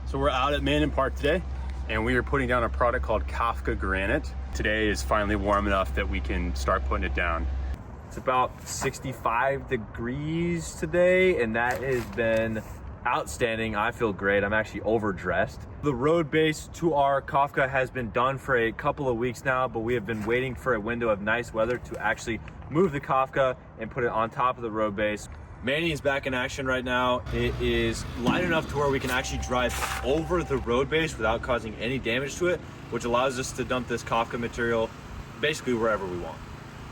So we're out at Mandan Park today, and we are putting down a product called Kafka Granite. Today is finally warm enough that we can start putting it down. It's about 65 degrees today, and that has been outstanding. I feel great. I'm actually overdressed. The road base to our Kafka has been done for a couple of weeks now, but we have been waiting for a window of nice weather to actually move the Kafka and put it on top of the road base. Manny is back in action right now. It is light enough to where we can actually drive over the road base without causing any damage to it, which allows us to dump this Kafka material basically wherever we want.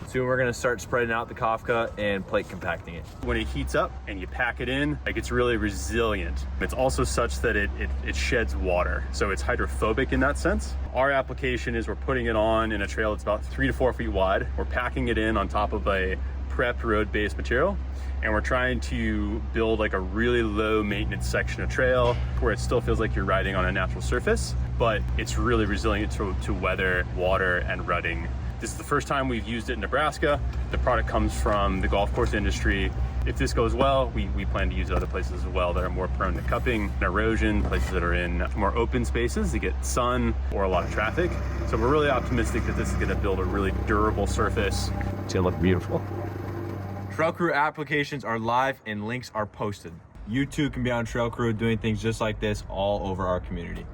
Soon we're gonna start spreading out the Kafka and plate compacting it. When it heats up and you pack it in, like, it's really resilient. It's also such that it sheds water, so it's hydrophobic in that sense. Our application is we're putting it on in a trail that's about 3 to 4 feet wide. We're packing it in on top of a prepped road-based material, and we're trying to build like a really low maintenance section of trail where it still feels like you're riding on a natural surface, but it's really resilient to weather, water, and rutting. This is the first time we've used it in Nebraska. The product comes from the golf course industry. If this goes well, we plan to use it other places as well that are more prone to cupping and erosion, places that are in more open spaces to get sun or a lot of traffic. So we're really optimistic that this is gonna build a really durable surface. It's gonna look beautiful. Trail Crew applications are live and links are posted. You too can be on Trail Crew doing things just like this all over our community.